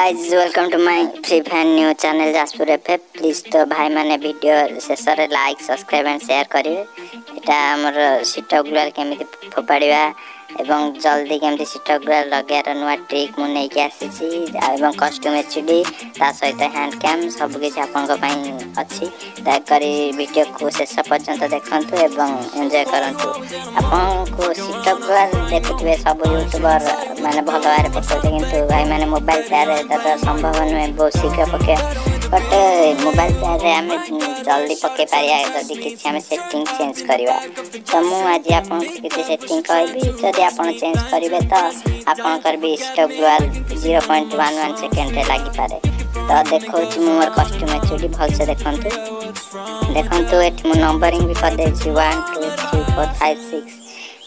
Guys welcome to my free fan new channel Jajpur FF please तो भाई माने video शेष रे लाइक सब्सक्राइब एंड शेयर करिवे। एटा हमर सीट ग्लूआल केमिति फोपाड़िबा एवं जल्दी केमिति सीट ग्लूआल लगार नुआ ट्रिक मु नै के आसी एवं कस्टम एचडी ता सहित हैंड कैम सब किछ आपन को पई अछि। दया करी वीडियो को शेष पर्यंत देखंतु एवं एंजॉय करंतु। आपन को सीट ग्लूआल देखुथिबे सब यूट्यूबर माने भलो बारे पकते किंतु भाई माने मोबाइल प्यारे तर संभव नुहे बहुत शीघ्र पके बट मोबाइल प्यारे आम जल्दी पके पारिया जदि किसी आम सेटिंग चेंज करवा तो मुझे आज आपन किसी सेटिंग कहबी जदि आपन चेंज करेंगे तो आपन भी सीट ग्लूआल 0.11 सेकेंड लगी पारे। तो देखो मोर कस्टम एचडी भल से देखंतु एठी मु नंबरिंग भी कर दे 1 2 3 4 5 6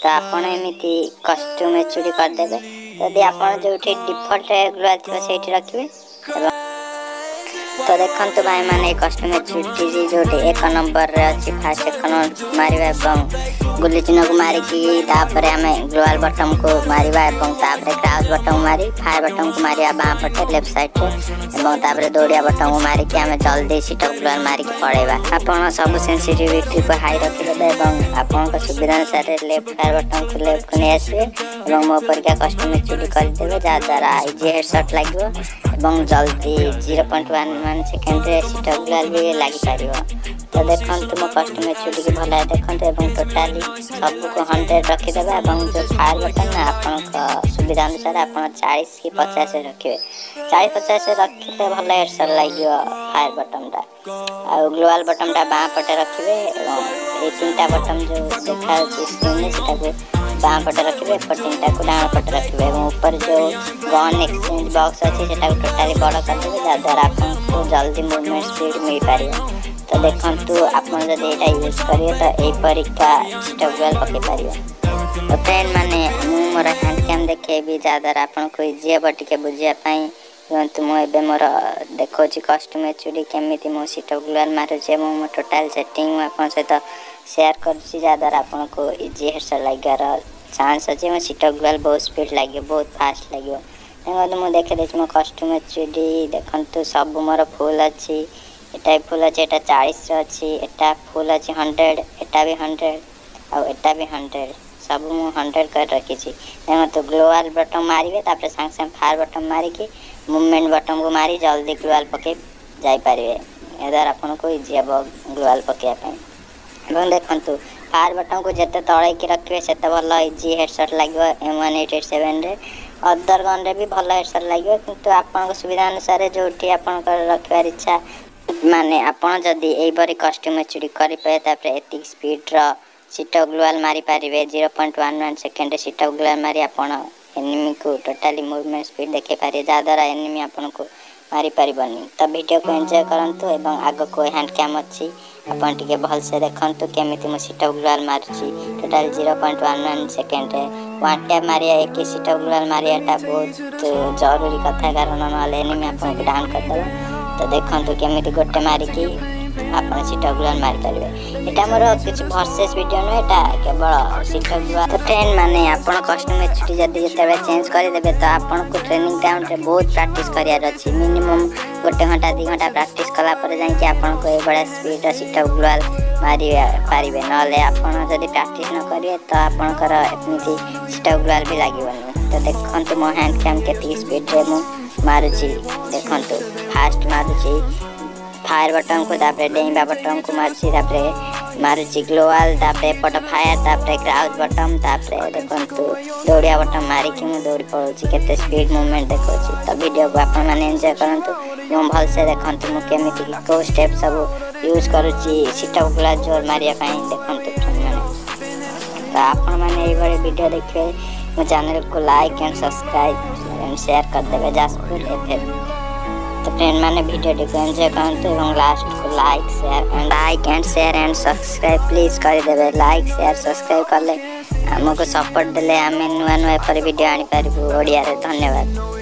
तो आपन एमिति कस्टम एचडी कर देबे। यदि आपन जो डिफॉल्ट ग्लूआल थी से रखिए तो देखो भाई माने कस्टम एचडी जो एक नंबर रे अछि फास्ट एक मारिबा एवं गुली चिन्ह को मारिकी तापर आमे ग्लूआल बटन को मारिबा एवं तापर क्राउच बटन मारी फायर बटन को मारिया बाँ पटे लेफ्ट साइड रे एवं तापर दौड़िया बटन को मारिकी आमे जल्दी सीट ग्लूआल मारिकी पड़ेबा। आपन सब सेंसिटिविटी को हाई रखि देबे एवं आपन को सुविधा अनुसार लेफ्ट फायर बटन को लेफ्ट को नै आसीबे एवं मो पर क्या कस्टम एचडी कर देबे जा द्वारा इजी हेडशॉट लागो एवं जल्दी 0.11 सेकेंड रे सीट ग्लूआल भी लागि पारिबो। तो देखंतु मो कस्टम एचडी के भला देखंतु एवं टोटली सब को 100 रखि देबे एवं जो फायर बटन ना आपन को सुविधा अनुसार आपन 40 की 50 रखिबे 40 50 रखिले भला हेडशॉट लागियो फायर बटन टा आ ग्लूआल बटन टा बाँ पटे रखिबे एवं ए तीनटा बटन जो देखा स्क्रीन में सेटा को बाँ पटे रखिबे पर तीनटा को डान पटे रखिबे एवं ऊपर जो गन एक्सचेंज बॉक्स अछि सेटा को टोटली बड़ कर देबे जा द्वारा आपन को जल्दी मूवमेंट स्पीड मिल पारियो। तो देखंतु आपन जदि एटा यूज करिए तो ए परीक्षा सीट ग्लूआल पके पारियो। तो फ्रेंड माने मु मोर हैंड कैम देखे भी ज्यादा आपन को इजी हे बट के बुझिया पई परंतु मो एबे मोर देखो छी कस्टम एचडी केमिति मो सीट ग्लूआल मारुचे मो टोटल सेटिंग आपन सहित शेयर करछि ज्यादा आपन को इजी हेडशॉट लागार चांस अछि। मो सीट ग्लूआल बहुत स्पीड लागियो बहुत फास्ट लागियो एमो मो देखे देछि मो कस्टम एचडी देखंतु सब मोर फुल अछि एटा फुल अछि एटा 40 रे अछि एटा फुल अछि 100 एटा भी 100 आ एटा भी 100 सब मु 100 कर रखी छी। एमे तो ग्लूआल बटन मारिबे तापर संग संग फायर बटन मारी के मूवमेंट बटन को मारी जल्दी ग्लूआल पके जाई पारिबे एदार आपन को इजी अब ग्लूआल पके पय एवं देखंतु फायर बटन को जते तळे के रखबे सेते भलो इजी हेडशॉट लागो M1887 रे अदर गन रे भी भलो हेडशॉट लागो किंतु आपन को सुविधा अनुसार जोठी आपन को रखबार इच्छा माने आपन जदि एई बरी कस्टम एचडी करि पाए तापर एति स्पीड रो सीट ग्लूआल मारी पारिबे 0.11 सेकेंड सीट ग्लूआल मारी आपन एनिमी को टोटली मूवमेंट स्पीड देखे पारे जा द्वारा एनिमी आपन को मारी पारिबनी। तो वीडियो को एंजॉय करंतु एवं आगो को हैंड कैम अछि आपन टिके भल से देखंतु केमिति मो सीट ग्लूआल मारछि टोटल 0.11 सेकेंड रे वन टैप मारिया एक सीट ग्लूआल मारियाटा बहुत जरूरी कथा कारण नले एनिमी आपन को डाउन कर देबो। तो देखंतु केमिति गोटे मारी की आपन सीट ग्लूआल मारी पारिबे एटा मोर किछ वर्सेस वीडियो न एटा केवल सीट ग्लूआल। तो फ्रेंड माने आपन कस्टम एचडी जदी जेते चेंज कर देबे तो आपन को ट्रेनिंग ग्राउंड रे बहुत प्रैक्टिस करियार अछि मिनिमम 1 घंटा 2 घंटा प्रैक्टिस कला पर जाय कि आपन को ए बड़ा स्पीड सीट ग्लूआल मारी पारिबे नले आपन जदी प्रैक्टिस न करिए तो आपन कर एतनीति सीट ग्लूआल भी लागिबनी। तो देखंतु मो हैंड कैम के स्पीड रे मु मारुची देखंतु फास्ट मारुची फायर बटन को तापरे डेइबा बटन को मारुची तापरे मारुची ग्लूआल तापरे पट फायर तापरे क्राउच बटन तापरे देखंतु दौड़िया बटन मारी कि मु दौड़ी पड़ुची केते स्पीड मूवमेंट देखौची। तो वीडियो को आपन माने एंजॉय करंतु एवं भल से देखंतु मु केमिति को स्टेप सब यूज करूची सीट ग्लूआल जोर मारिया पई देखंतु माने। तो आपन माने एई बड़े वीडियो देखे मो चैनल को like and subscribe and share कर देबे जाजपुर एफएफ। तो फ्रेंड माने वीडियो को एंजॉय करंतु एवं लास्ट को like and share and subscribe please कर देबे लाइक शेयर सब्सक्राइब करले हमको सपोर्ट देले आमे नुआ नुआ पर वीडियो आनी पारिबु ओडिया रे। धन्यवाद।